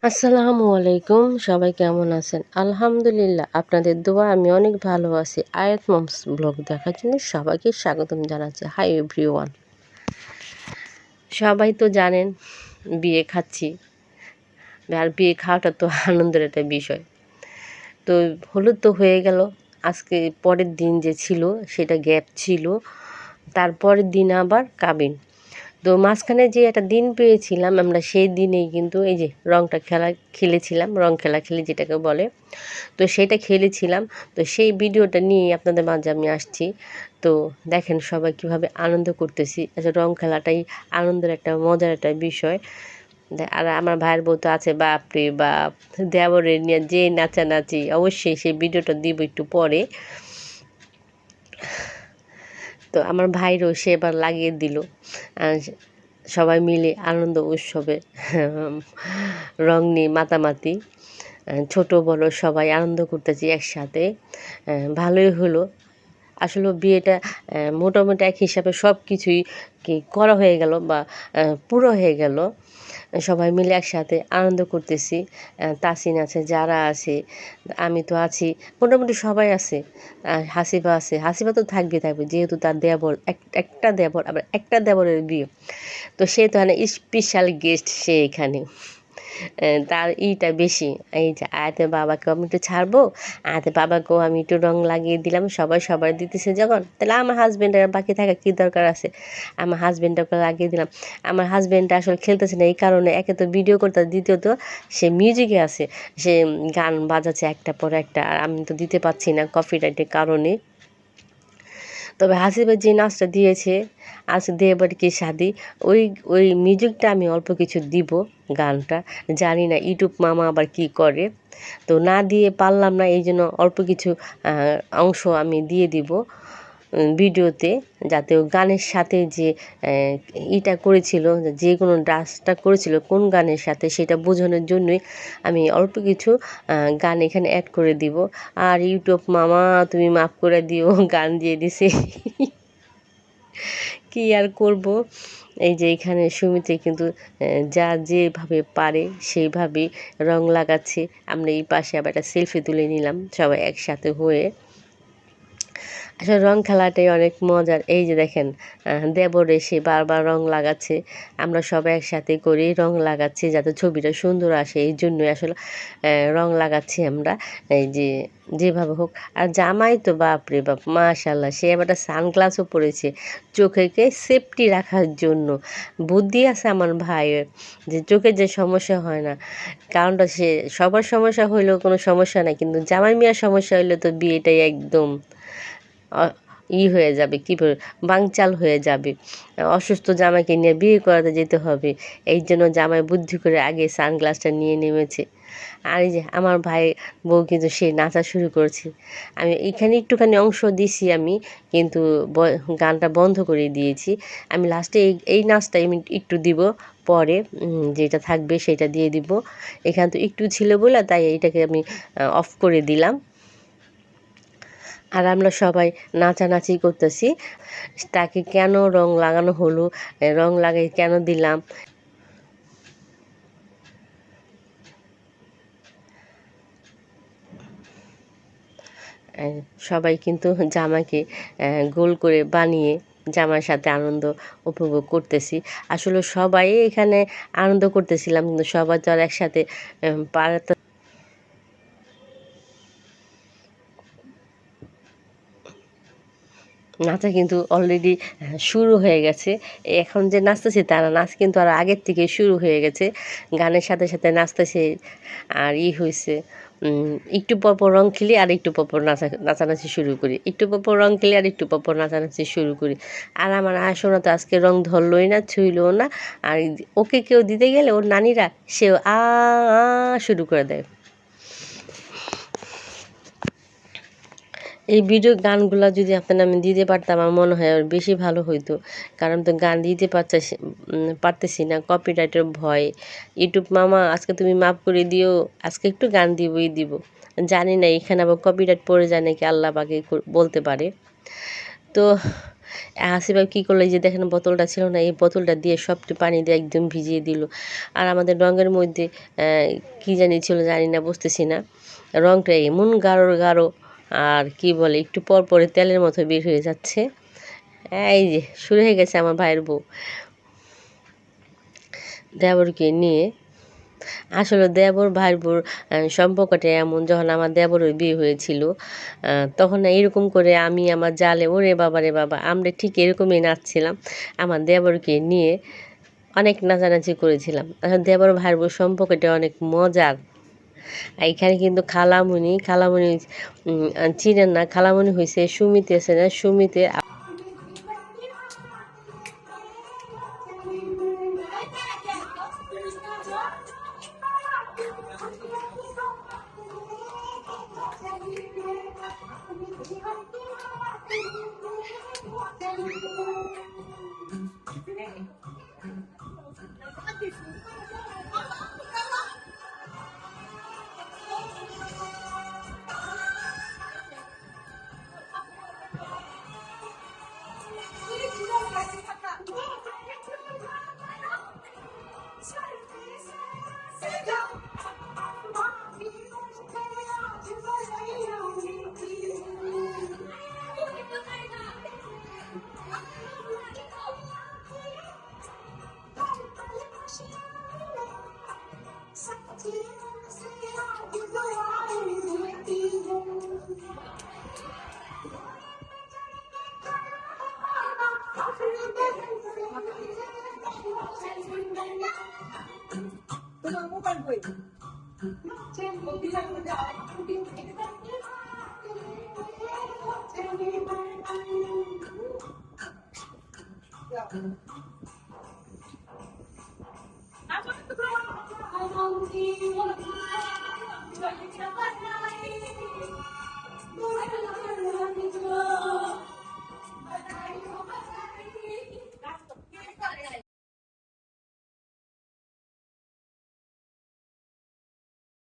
আসসালামু আলাইকুম, সবাই কেমন আছেন? আলহামদুলিল্লাহ, আপনাদের দোয়া আমি অনেক ভালো আছি। আয়াত মমস ব্লগ দেখার জন্য সবাইকে স্বাগতম জানাচ্ছি। Hi everyone. সবাই তো জানেন বিয়ে খাচ্ছি, আর বিয়ে খাওয়াটা তো আনন্দের একটা বিষয়। তো হলুদ তো হয়ে গেল, আজকে পরের দিন যে ছিল সেটা গ্যাপ ছিল, তারপরের দিন আবার কাবিন। তো মাঝখানে যে একটা দিন পেয়েছিলাম আমরা, সেই দিনেই কিন্তু এই যে খেলেছিলাম, রং খেলা খেলি যেটাকে বলে। তো সেটা খেলেছিলাম। তো সেই ভিডিওটা নিয়ে আপনাদের মাঝে আমি আসছি। তো দেখেন সবাই কীভাবে আনন্দ করতেছি। আচ্ছা, রং খেলাটাই আনন্দের একটা মজার একটা বিষয়। আর আমার ভাইয়ের বউ তো আছে, বাপরে বাপ, দেবরের নিয়ে যে নাচানাচি, অবশ্যই সেই ভিডিওটা দিব একটু পরে। তো আমার ভাইরও সে এবার লাগিয়ে দিল, সবাই মিলে আনন্দ উৎসবে রং নিয়ে মাতামাতি, ছোট বড় সবাই আনন্দ করতেছি একসাথে। ভালোই হলো। আসলে বিয়েটা মোটামুটি এক হিসাবে সব কিছুই কি করা হয়ে গেল বা পুরো হয়ে গেল। সবাই মিলে একসাথে আনন্দ করতেছি। তাসিন আছে, যারা আছে, আমি তো আছি, মোটামুটি সবাই আছে। হাসিবা আছে, হাসিবা তো থাকবে, যেহেতু তার দেবর একটা দেবর, আবার একটা দেবরের বিয়ে। তো সে তো মানে স্পেশাল গেস্ট, সে এখানে তার ইটা বেশি। এই যে আয়াতের বাবাকেও আমি একটু ছাড়বো, আয়াতের বাবাকেও আমি একটু রং লাগিয়ে দিলাম, সবাই সবার দিতেছে যখন, তাহলে আমার হাজব্যান্ডের বাকি থাকা কী দরকার আছে, আমার হাজব্যান্ডটাকে লাগিয়ে দিলাম। আমার হাজব্যান্ডটা আসলে খেলতেছে না, এই কারণে একে তো ভিডিও করতে, দ্বিতীয়ত সে মিউজিকে আছে, সে গান বাজাচ্ছে একটা পর একটা, আর আমি তো দিতে পারছি না কপিরাইটের কারণে। তবে হাসিবা যে নাচটা দিয়েছে, আজ দেবার কি শাদি, ওই ওই মিউজিকটা আমি অল্প কিছু দিব, গানটা জানি না ইউটিউব মামা আবার কি করে। তো না দিয়ে পারলাম না, এই জন্য অল্প কিছু অংশ আমি দিয়ে দিব ভিডিওতে, যাতে ও গানের সাথে যে ইটা করেছিল, যে কোনো ডান্সটা করেছিল কোন গানের সাথে, সেটা বোঝানোর জন্যই আমি অল্প কিছু গান এখানে অ্যাড করে দিব। আর ইউটিউব মামা তুমি মাফ করে দিও, গান দিয়ে দিছে। কি আর করব। এই যে এখানে সুমিতে কিন্তু যা যেভাবে পারে সেইভাবেই রং লাগাচ্ছে। আমরা এই পাশে আবার একটা সেলফি তুলে নিলাম সবাই একসাথে হয়ে। আসলে রং খেলাটাই অনেক মজার। এই যে দেখেন দেবর এসে বারবার রং লাগাচ্ছে, আমরা সবাই একসাথে করে রং লাগাচ্ছি যাতে ছবিটা সুন্দর আসে, এই জন্যই আসলে রং লাগাচ্ছি আমরা। এই যে যেভাবে হোক। আর জামাই তো বাপরে বাপ, মাশাল্লাহ, সে আবার একটা সানগ্লাসও পরেছে চোখেকে সেফটি রাখার জন্য। বুদ্ধি আছে আমার ভাইয়ের, যে চোখের যে সমস্যা হয় না, কারণটা সে সবার সমস্যা হইলেও কোনো সমস্যা নাই, কিন্তু জামাই মিয়ার সমস্যা হইলে তো বিয়েটাই একদম হয়ে যাবে, কী বলে, বানচাল হয়ে যাবে। অসুস্থ জামাইকে নিয়ে বিয়ে করাতে যেতে হবে, এই জন্য জামাই বুদ্ধি করে আগে সানগ্লাসটা নিয়ে নেমেছে। আর এই যে আমার ভাই বউ কিন্তু সে নাচা শুরু করেছে। আমি এখানে একটুখানি অংশ দিছি আমি, কিন্তু গানটা বন্ধ করে দিয়েছি। আমি লাস্টে এই নাচটা আমি একটু দিব, পরে যেটা থাকবে সেটা দিয়ে দিব। এখানে তো একটু ছিল বলে তাই এইটাকে আমি অফ করে দিলাম। আর আমরা সবাই নাচানাচি করতেছি। তাকে কেন রং লাগানো হলো, রং লাগাই কেন দিলাম, সবাই কিন্তু জামাকে গোল করে বানিয়ে জামার সাথে আনন্দ উপভোগ করতেছি। আসলে সবাই এখানে আনন্দ করতেছিলাম, কিন্তু সবার তো আর একসাথে পারা নাচা কিন্তু অলরেডি শুরু হয়ে গেছে। এখন যে নাচতেছে তা না, নাচ কিন্তু আর আগের থেকে শুরু হয়ে গেছে। গানের সাথে সাথে নাচতেছে। আর হইছে, একটু পরপর রং খেলি আর একটু পরপর নাচানাচি শুরু করি, একটু পরপর রং খেলি আর একটু পরপর নাচানাচি শুরু করি। আর আমার আয়সনা তো আজকে রং ধরলই না, ছুঁইলও না। আর ওকে কেউ দিতে গেলে ওর নানিরা সেও আ শুরু করে দেয়। এই ভিডিও গানগুলো যদি আপনারা আমি দিতে পারতাম, আমার মনে হয় আর বেশি ভালো হইতো। কারণ তো গান দিতে পারতেছি না কপিরাইটের ভয়ে। ইউটিউব মামা আজকে তুমি মাফ করে দিও, আজকে একটু গান দিব। জানি না এখানে আবার কপিরাইট পড়ে যায় নাকি, আল্লাহ পাকে বলতে পারে। তো হাসিবা কী করলো, এই যে দেখেন বোতলটা ছিল না, এই বোতলটা দিয়ে সবটি পানি দিয়ে একদম ভিজিয়ে দিল। আর আমাদের রঙের মধ্যে কী জানি ছিল জানি না, বুঝতেছি না, রঙটা এমন গাঢ় গাঢ়, আর কি বলে একটু পর পরে তেলের মতো বের হয়ে যাচ্ছে। এই যে শুরু হয়ে গেছে আমার ভাইয়ের বউ দেবরকে নিয়ে। আসলে দেবর ভাইয়ের বউর সম্পর্কটা এমন, যখন আমার দেবরের বিয়ে হয়েছিল তখন না এরকম করে আমি আমার জালে, ওরে বাবা রে বাবা, আমরা ঠিক এরকমই নাচছিলাম আমার দেবরকে নিয়ে, অনেক নাচানাচি করেছিলাম। এখন দেবর ভাইয়ের বউর সম্পর্কটা অনেক মজার। এখানে কিন্তু খালামণি চিনেন না, খালামণি হয়েছে সুমিতে, আছে না সুমিতে।